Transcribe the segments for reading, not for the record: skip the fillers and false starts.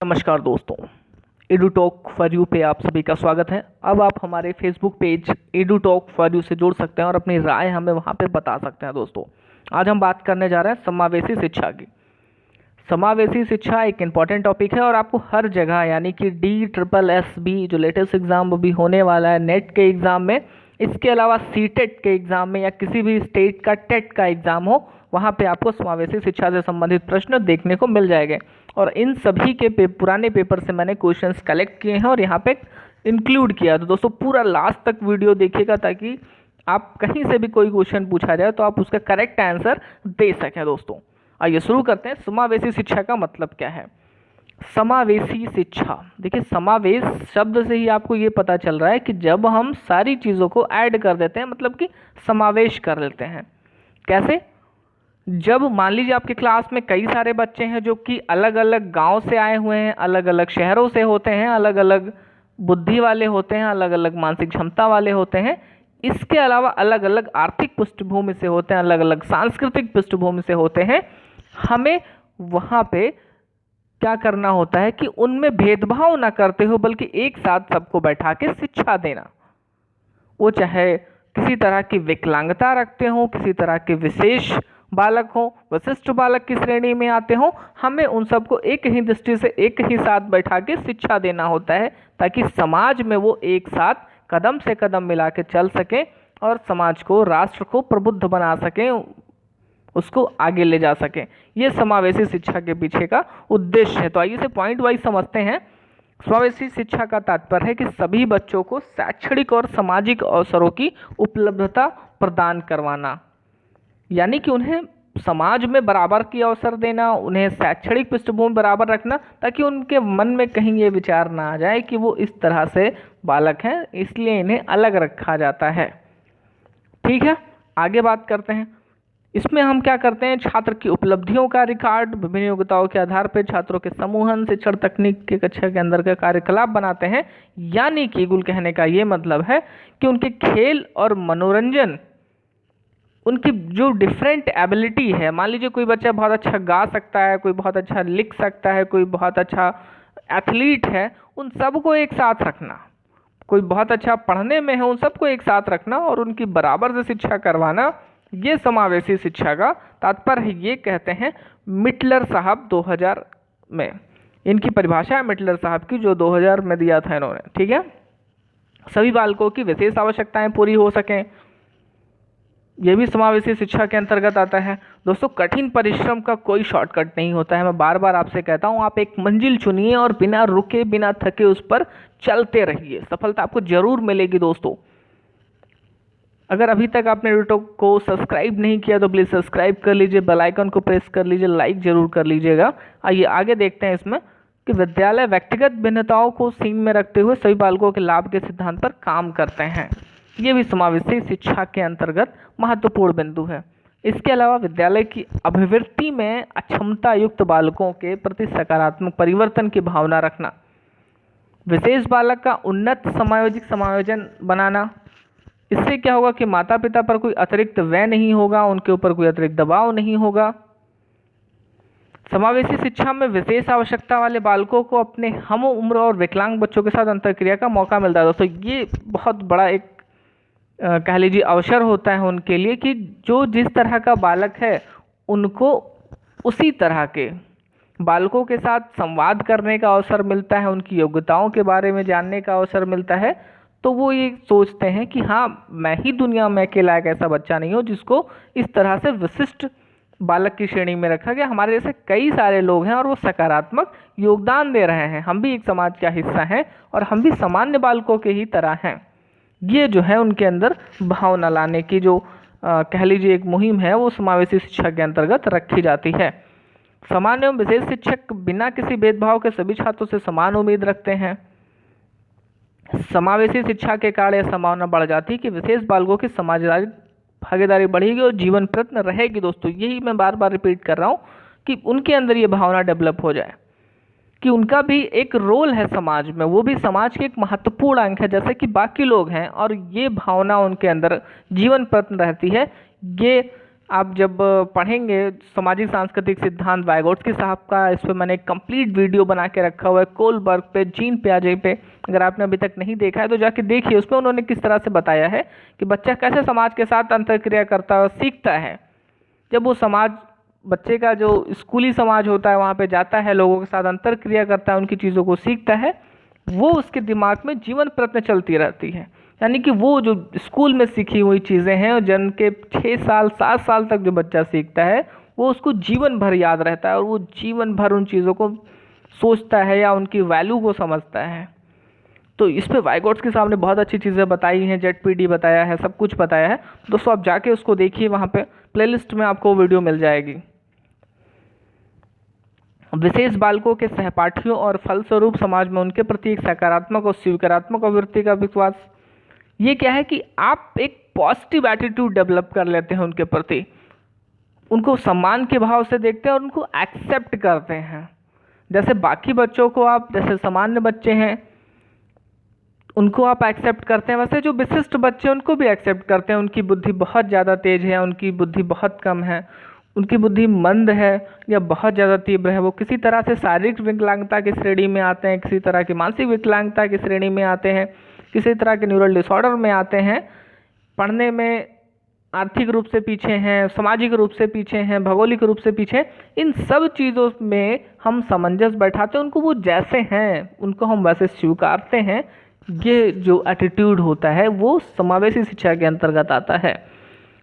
नमस्कार दोस्तों, EduTok for you पे आप सभी का स्वागत है। अब आप हमारे Facebook page EduTok for you से जुड़ सकते हैं और अपनी राय हमें वहां पे बता सकते हैं। दोस्तों, आज हम बात करने जा रहे हैं समावेशी शिक्षा की। समावेशी शिक्षा एक इम्पॉर्टेंट टॉपिक है और आपको हर जगह यानी कि DSSB जो लेटेस्ट एग्ज़ाम भी होने वाला है नेट के एग्ज़ाम में, इसके अलावा सीटेट के एग्ज़ाम में या किसी भी स्टेट का टेट का एग्ज़ाम हो, वहाँ पे आपको समावेशी शिक्षा से संबंधित प्रश्न देखने को मिल जाएंगे। और इन सभी के पुराने पेपर से मैंने क्वेश्चंस कलेक्ट किए हैं और यहाँ पे इंक्लूड किया। तो दोस्तों पूरा लास्ट तक वीडियो देखिएगा ताकि आप कहीं से भी कोई क्वेश्चन पूछा जाए तो आप उसका करेक्ट आंसर दे सकें। दोस्तों आइए शुरू करते हैं। समावेशी शिक्षा का मतलब क्या है? समावेशी शिक्षा, देखिए समावेश शब्द से ही आपको ये पता चल रहा है कि जब हम सारी चीज़ों को ऐड कर देते हैं, मतलब कि समावेश कर लेते हैं। कैसे? जब मान लीजिए आपके क्लास में कई सारे बच्चे हैं जो कि अलग अलग गांव से आए हुए हैं, अलग अलग शहरों से होते हैं, अलग अलग बुद्धि वाले होते हैं, अलग अलग मानसिक क्षमता वाले होते हैं, इसके अलावा अलग अलग आर्थिक पृष्ठभूमि से होते हैं, अलग अलग सांस्कृतिक पृष्ठभूमि से होते हैं। हमें वहाँ पे क्या करना होता है कि उनमें भेदभाव ना करते हो बल्कि एक साथ सबको बैठा के शिक्षा देना। वो चाहे किसी तरह की विकलांगता रखते हो, किसी तरह के विशेष बालक हो, विशिष्ट बालक की श्रेणी में आते हो, हमें उन सबको एक ही दृष्टि से एक ही साथ बैठा के शिक्षा देना होता है ताकि समाज में वो एक साथ कदम से कदम मिला के चल सकें और समाज को, राष्ट्र को प्रबुद्ध बना सकें, उसको आगे ले जा सकें। ये समावेशी शिक्षा के पीछे का उद्देश्य है। तो आइए इसे पॉइंट वाइज समझते हैं। समावेशी शिक्षा का तात्पर्य है कि सभी बच्चों को शैक्षणिक और सामाजिक अवसरों की उपलब्धता प्रदान करवाना, यानी कि उन्हें समाज में बराबर की अवसर देना, उन्हें शैक्षणिक पृष्ठभूमि बराबर रखना ताकि उनके मन में कहीं ये विचार ना आ जाए कि वो इस तरह से बालक हैं इसलिए इन्हें अलग रखा जाता है। ठीक है, आगे बात करते हैं। इसमें हम क्या करते हैं? छात्र की उपलब्धियों का रिकॉर्ड विभिन्न योग्यताओं के आधार पर छात्रों के समूहन शिक्षण तकनीक के कक्षा के अंदर का कार्यकलाप बनाते हैं। यानी कि कुल कहने का ये मतलब है कि उनके खेल और मनोरंजन, उनकी जो डिफरेंट एबिलिटी है, मान लीजिए कोई बच्चा बहुत अच्छा गा सकता है, कोई बहुत अच्छा लिख सकता है, कोई बहुत अच्छा एथलीट है, उन सबको एक साथ रखना। कोई बहुत अच्छा पढ़ने में है, उन सबको एक साथ रखना और उनकी बराबर से शिक्षा करवाना, ये समावेशी शिक्षा का तात्पर्य ये कहते हैं मिटलर साहब 2000 में। इनकी परिभाषा है मिटलर साहब की, जो 2000 में दिया था इन्होंने। ठीक है, सभी बालकों की विशेष आवश्यकताएं पूरी हो सकें, यह भी समावेशी शिक्षा के अंतर्गत आता है। दोस्तों, कठिन परिश्रम का कोई शॉर्टकट नहीं होता है। मैं बार बार आपसे कहता हूँ, आप एक मंजिल चुनिए और बिना रुके बिना थके उस पर चलते रहिए, सफलता आपको जरूर मिलेगी। दोस्तों, अगर अभी तक आपने एडुटॉक को सब्सक्राइब नहीं किया तो प्लीज़ सब्सक्राइब कर लीजिए, बेल आइकन को प्रेस कर लीजिए, लाइक जरूर कर लीजिएगा। आइए आगे देखते हैं इसमें कि विद्यालय व्यक्तिगत भिन्नताओं को सीन में रखते हुए सभी बालकों के लाभ के सिद्धांत पर काम करते हैं। ये भी समावेशी शिक्षा के अंतर्गत महत्वपूर्ण बिंदु है। इसके अलावा विद्यालय की अभिवृत्ति में अक्षमता युक्त बालकों के प्रति सकारात्मक परिवर्तन की भावना रखना, विशेष बालक का उन्नत समायोजित समायोजन बनाना। इससे क्या होगा कि माता पिता पर कोई अतिरिक्त व्यय नहीं होगा, उनके ऊपर कोई अतिरिक्त दबाव नहीं होगा। समावेशी शिक्षा में विशेष आवश्यकता वाले बालकों को अपने हम उम्र और विकलांग बच्चों के साथ अंतरक्रिया का मौका मिलता है। दोस्तों, ये बहुत बड़ा एक कह लीजिए अवसर होता है उनके लिए कि जो जिस तरह का बालक है उनको उसी तरह के बालकों के साथ संवाद करने का अवसर मिलता है, उनकी योग्यताओं के बारे में जानने का अवसर मिलता है। तो वो ये सोचते हैं कि हाँ, मैं ही दुनिया में अकेला एक ऐसा बच्चा नहीं हूँ जिसको इस तरह से विशिष्ट बालक की श्रेणी में रखा गया। हमारे जैसे कई सारे लोग हैं और वो सकारात्मक योगदान दे रहे हैं, हम भी एक समाज का हिस्सा हैं और हम भी सामान्य बालकों के ही तरह हैं। ये जो है उनके अंदर भावना लाने की जो कह लीजिए एक मुहिम है, वो समावेशी शिक्षा के अंतर्गत रखी जाती है। सामान्य एवं विशेष शिक्षक बिना किसी भेदभाव के सभी छात्रों से समान उम्मीद रखते हैं। समावेशी शिक्षा के कारण यह संभावना बढ़ जाती है कि विशेष बालकों की समाजदारी भागीदारी बढ़ेगी और जीवन प्रयत्न रहेगी। दोस्तों, यही मैं बार बार रिपीट कर रहा हूँ कि उनके अंदर ये भावना डेवलप हो जाए कि उनका भी एक रोल है समाज में, वो भी समाज के एक महत्वपूर्ण अंग है जैसे कि बाकी लोग हैं, और ये भावना उनके अंदर जीवन प्रयत्न रहती है। ये आप जब पढ़ेंगे सामाजिक सांस्कृतिक सिद्धांत वाइगोत्स्की साहब का, इस पर मैंने एक कंप्लीट वीडियो बना के रखा हुआ है, कोलबर्ग पे, जीन पियाजे पे। अगर आपने अभी तक नहीं देखा है तो जाके देखिए, उसमें उन्होंने किस तरह से बताया है कि बच्चा कैसे समाज के साथ अंतरक्रिया करता है और सीखता है। जब वो समाज, बच्चे का जो स्कूली समाज होता है वहाँ पे जाता है, लोगों के साथ अंतरक्रिया करता है, उनकी चीज़ों को सीखता है, वो उसके दिमाग में जीवन प्रत्न चलती रहती है। यानी कि वो जो स्कूल में सीखी हुई चीज़ें हैं और जन्म के 6 साल 7 साल तक जो बच्चा सीखता है वो उसको जीवन भर याद रहता है और वो जीवन भर उन चीज़ों को सोचता है या उनकी वैल्यू को समझता है। तो इस पे वाइगोत्स्की साहब ने बहुत अच्छी चीज़ें बताई हैं, जेडपीडी बताया है, सब कुछ बताया है। दोस्तों आप जाके उसको देखिए, वहाँ पे प्लेलिस्ट में आपको वीडियो मिल जाएगी। विशेष बालकों के सहपाठियों और फलस्वरूप समाज में उनके प्रति एक सकारात्मक और स्वीकारात्मक प्रवृत्ति का विश्वास। ये क्या है कि आप एक पॉजिटिव एटीट्यूड डेवलप कर लेते हैं उनके प्रति, उनको सम्मान के भाव से देखते हैं और उनको एक्सेप्ट करते हैं। जैसे बाकी बच्चों को आप, जैसे सामान्य बच्चे हैं उनको आप एक्सेप्ट करते हैं, वैसे जो विशिष्ट बच्चे हैं उनको भी एक्सेप्ट करते हैं। उनकी बुद्धि बहुत ज़्यादा तेज है, उनकी बुद्धि बहुत कम है, उनकी बुद्धि मंद है या बहुत ज़्यादा तीव्र है, वो किसी तरह से शारीरिक विकलांगता की श्रेणी में आते हैं, किसी तरह की मानसिक विकलांगता की श्रेणी में आते हैं, किसी तरह के न्यूरल डिसऑर्डर में आते हैं, पढ़ने में आर्थिक रूप से पीछे हैं, सामाजिक रूप से पीछे हैं, भौगोलिक रूप से पीछे। इन सब चीज़ों में हम सामंजस्य बैठाते हैं, उनको वो जैसे हैं उनको हम वैसे स्वीकारते हैं। ये जो एटीट्यूड होता है वो समावेशी शिक्षा के अंतर्गत आता है।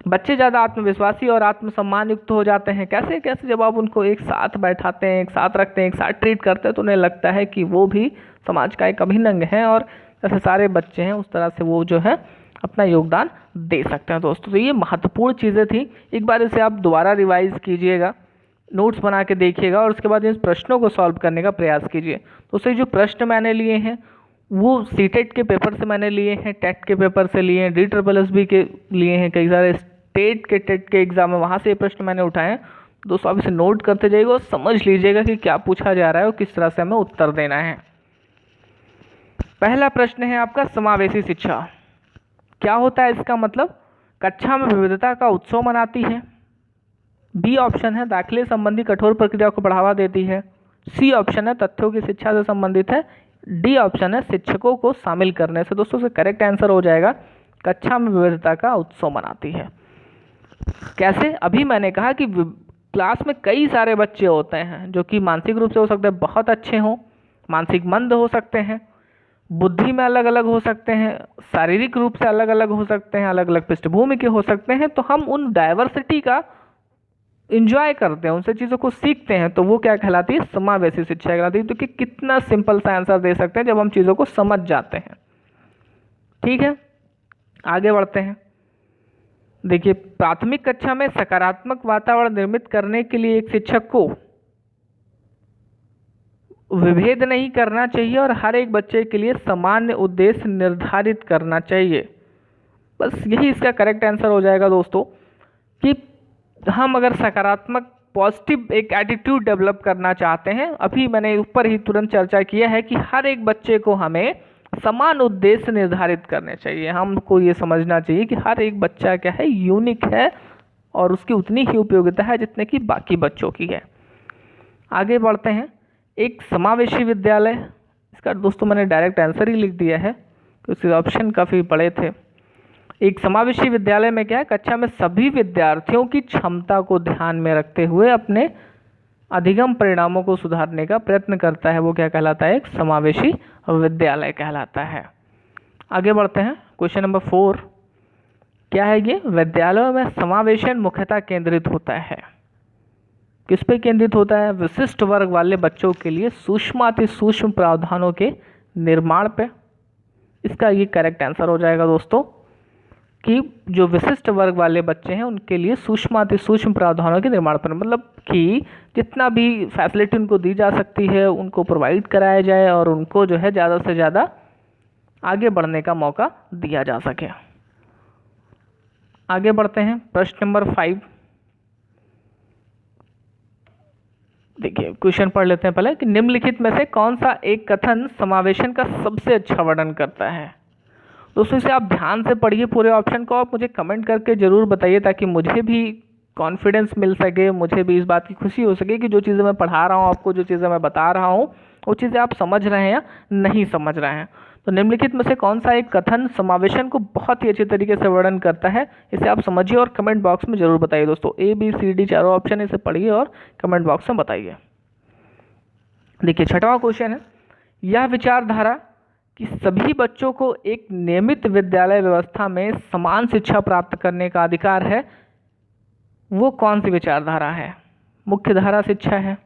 बच्चे ज़्यादा आत्मविश्वासी और आत्मसम्मान युक्त हो जाते हैं। कैसे कैसे? जब आप उनको एक साथ बैठाते हैं, एक साथ रखते हैं, एक साथ ट्रीट करते हैं तो उन्हें लगता है कि वो भी समाज का एक अभिन्न अंग है और जैसे सारे बच्चे हैं उस तरह से वो जो है अपना योगदान दे सकते हैं। दोस्तों तो ये महत्वपूर्ण चीज़ें थी, एक बार इसे आप दोबारा रिवाइज कीजिएगा, नोट्स बना के देखिएगा और उसके बाद इन प्रश्नों को सॉल्व करने का प्रयास कीजिए। दोस्तों जो प्रश्न मैंने लिए हैं वो सीटेट के पेपर से मैंने लिए हैं, टेट के पेपर से लिए हैं, DSSB के लिए हैं, कई सारे स्टेट के टेट के एग्जाम है वहाँ से ये प्रश्न मैंने उठाए हैं। दोस्तों आप इसे नोट करते जाइएगा और समझ लीजिएगा कि क्या पूछा जा रहा है और किस तरह से हमें उत्तर देना है। पहला प्रश्न है आपका समावेशी शिक्षा। क्या होता है इसका मतलब? कक्षा में विविधता का उत्सव मनाती है। बी ऑप्शन है दाखिले संबंधी कठोर प्रक्रिया को बढ़ावा देती है। सी ऑप्शन है तथ्यों की शिक्षा से संबंधित है। डी ऑप्शन है शिक्षकों को शामिल करने से। दोस्तों से करेक्ट आंसर हो जाएगा कक्षा में विविधता का उत्सव मनाती है। कैसे? अभी मैंने कहा कि क्लास में कई सारे बच्चे होते हैं जो कि मानसिक रूप से हो सकते हैं बहुत अच्छे हों, मानसिक मंद हो सकते हैं, बुद्धि में अलग अलग हो सकते हैं, शारीरिक रूप से अलग अलग हो सकते हैं, अलग अलग पृष्ठभूमि के हो सकते हैं। तो हम उन डाइवर्सिटी का इंजॉय करते हैं, उनसे चीज़ों को सीखते हैं, तो वो क्या कहलाती है? समावेशी शिक्षा कहलाती है। तो कि कितना सिंपल सा आंसर दे सकते हैं जब हम चीज़ों को समझ जाते हैं। ठीक है, आगे बढ़ते हैं। देखिए, प्राथमिक कक्षा में सकारात्मक वातावरण निर्मित करने के लिए एक शिक्षक को विभेद नहीं करना चाहिए और हर एक बच्चे के लिए सामान्य उद्देश्य निर्धारित करना चाहिए। बस यही इसका करेक्ट आंसर हो जाएगा दोस्तों, कि हम अगर सकारात्मक पॉजिटिव एक एटीट्यूड डेवलप करना चाहते हैं, अभी मैंने ऊपर ही तुरंत चर्चा किया है कि हर एक बच्चे को हमें समान उद्देश्य निर्धारित करने चाहिए। हमको ये समझना चाहिए कि हर एक बच्चा क्या है, यूनिक है और उसकी उतनी ही उपयोगिता है जितने की बाकी बच्चों की है। आगे बढ़ते हैं। एक समावेशी विद्यालय, इसका दोस्तों मैंने डायरेक्ट आंसर ही लिख दिया है क्योंकि ऑप्शन काफ़ी बड़े थे। एक समावेशी विद्यालय में क्या है, कक्षा में सभी विद्यार्थियों की क्षमता को ध्यान में रखते हुए अपने अधिगम परिणामों को सुधारने का प्रयत्न करता है। वो क्या कहलाता है? एक समावेशी विद्यालय कहलाता है। आगे बढ़ते हैं। क्वेश्चन नंबर 4 क्या है ये? विद्यालयों में समावेशन मुख्यतः केंद्रित होता है। किस पे केंद्रित होता है? विशिष्ट वर्ग वाले बच्चों के लिए सूक्ष्माति सूक्ष्म प्रावधानों के निर्माण पे। इसका ये करेक्ट आंसर हो जाएगा दोस्तों, कि जो विशिष्ट वर्ग वाले बच्चे हैं उनके लिए सूक्ष्माति सूक्ष्म प्रावधानों के निर्माण पर, मतलब कि जितना भी फैसिलिटी उनको दी जा सकती है उनको प्रोवाइड कराया जाए और उनको जो है ज़्यादा से ज़्यादा आगे बढ़ने का मौका दिया जा सके। आगे बढ़ते हैं। प्रश्न नंबर 5। देखिए, क्वेश्चन पढ़ लेते हैं पहले कि निम्नलिखित में से कौन सा एक कथन समावेशन का सबसे अच्छा वर्णन करता है। दोस्तों इसे आप ध्यान से पढ़िए पूरे ऑप्शन को, आप मुझे कमेंट करके ज़रूर बताइए ताकि मुझे भी कॉन्फिडेंस मिल सके, मुझे भी इस बात की खुशी हो सके कि जो चीज़ें मैं पढ़ा रहा हूँ आपको, जो चीज़ें मैं बता रहा हूँ वो चीज़ें आप समझ रहे हैं या नहीं समझ रहे हैं। तो निम्नलिखित में से कौन सा एक कथन समावेशन को बहुत ही अच्छे तरीके से वर्णन करता है, इसे आप समझिए और कमेंट बॉक्स में जरूर बताइए दोस्तों। ABCD चारों ऑप्शन इसे पढ़िए और कमेंट बॉक्स में बताइए। देखिए 6वां क्वेश्चन है, यह विचारधारा कि सभी बच्चों को एक नियमित विद्यालय व्यवस्था में समान शिक्षा प्राप्त करने का अधिकार है, वो कौन सी विचारधारा है? मुख्य धारा शिक्षा है,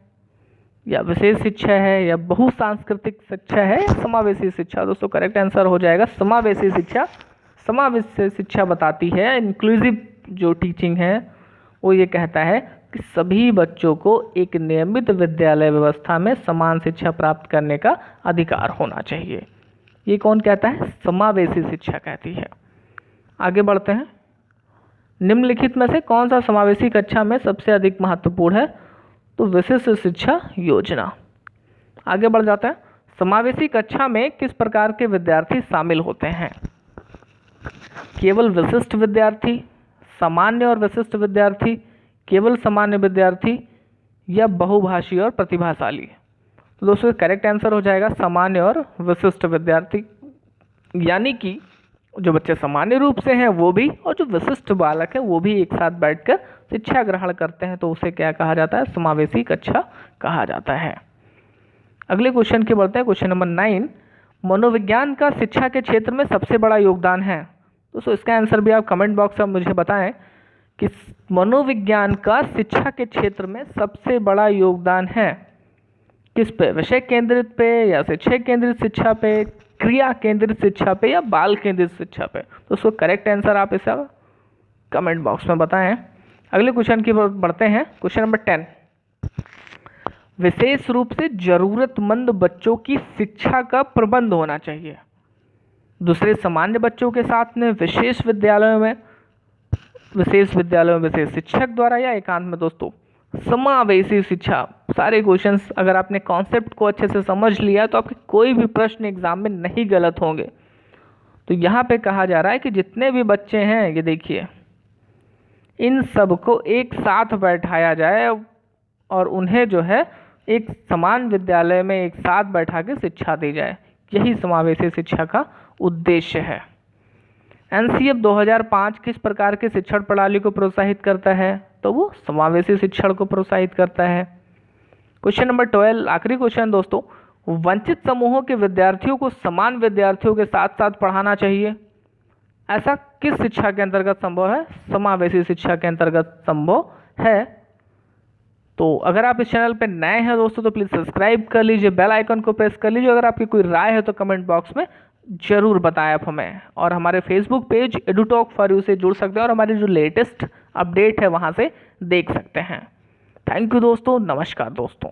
या विशेष शिक्षा है, या बहुसांस्कृतिक शिक्षा है, या समावेशी शिक्षा? दोस्तों करेक्ट आंसर हो जाएगा समावेशी शिक्षा। समावेशी शिक्षा बताती है, इंक्लूसिव जो टीचिंग है वो ये कहता है कि सभी बच्चों को एक नियमित विद्यालय व्यवस्था में समान शिक्षा प्राप्त करने का अधिकार होना चाहिए। ये कौन कहता है? समावेशी शिक्षा कहती है। आगे बढ़ते हैं, निम्नलिखित में से कौन सा समावेशी कक्षा में सबसे अधिक महत्वपूर्ण है? तो विशिष्ट शिक्षा योजना। आगे बढ़ जाते हैं, समावेशी कक्षा में किस प्रकार के विद्यार्थी शामिल होते हैं? केवल विशिष्ट विद्यार्थी, सामान्य और विशिष्ट विद्यार्थी, केवल सामान्य विद्यार्थी, या बहुभाषी और प्रतिभाशाली? तो दोस्तों करेक्ट आंसर हो जाएगा सामान्य और विशिष्ट विद्यार्थी। यानी कि जो बच्चे सामान्य रूप से हैं वो भी, और जो विशिष्ट बालक है वो भी एक साथ बैठकर शिक्षा ग्रहण करते हैं, तो उसे क्या कहा जाता है? समावेशी कक्षा कहा जाता है। अगले क्वेश्चन की बढ़ते हैं, क्वेश्चन नंबर 9, मनोविज्ञान का शिक्षा के क्षेत्र में सबसे बड़ा योगदान है। दोस्तों इसका आंसर भी आप कमेंट बॉक्स में मुझे बताएं कि मनोविज्ञान का शिक्षा के क्षेत्र में सबसे बड़ा योगदान है किस पे? विषय केंद्रित पे, या शिक्षक केंद्रित शिक्षा पे, क्रिया केंद्रित शिक्षा पे, या बाल केंद्रित शिक्षा पे? दोस्तों करेक्ट आंसर आप इसे कमेंट बॉक्स में बताएं। अगले क्वेश्चन की बढ़ते हैं, क्वेश्चन नंबर 10, विशेष रूप से जरूरतमंद बच्चों की शिक्षा का प्रबंध होना चाहिए। दूसरे सामान्य बच्चों के साथ में विशेष विद्यालयों में विशेष शिक्षक द्वारा, या एकांत में? दोस्तों समावेशी शिक्षा। सारे क्वेश्चंस अगर आपने कॉन्सेप्ट को अच्छे से समझ लिया तो आपके कोई भी प्रश्न एग्जाम में नहीं गलत होंगे। तो यहाँ पे कहा जा रहा है कि जितने भी बच्चे हैं, ये देखिए, इन सबको एक साथ बैठाया जाए और उन्हें जो है एक समान विद्यालय में एक साथ बैठा के शिक्षा दी जाए। यही समावेशी शिक्षा का उद्देश्य है। NCF 2005 किस प्रकार के शिक्षण प्रणाली को प्रोत्साहित करता है? तो वो समावेशी शिक्षण को प्रोत्साहित करता है। क्वेश्चन नंबर 12, आखिरी क्वेश्चन दोस्तों, वंचित समूहों के विद्यार्थियों को समान विद्यार्थियों के साथ साथ पढ़ाना चाहिए, ऐसा किस शिक्षा के अंतर्गत संभव है? समावेशी शिक्षा के अंतर्गत संभव है। तो अगर आप इस चैनल पर नए हैं दोस्तों तो प्लीज़ सब्सक्राइब कर लीजिए, बेल आइकन को प्रेस कर लीजिए। अगर आपकी कोई राय है तो कमेंट बॉक्स में जरूर बताएं आप हमें, और हमारे Facebook page EduTalk for You से जुड़ सकते हैं और हमारी जो लेटेस्ट अपडेट है वहाँ से देख सकते हैं। थैंक यू दोस्तों, नमस्कार दोस्तों।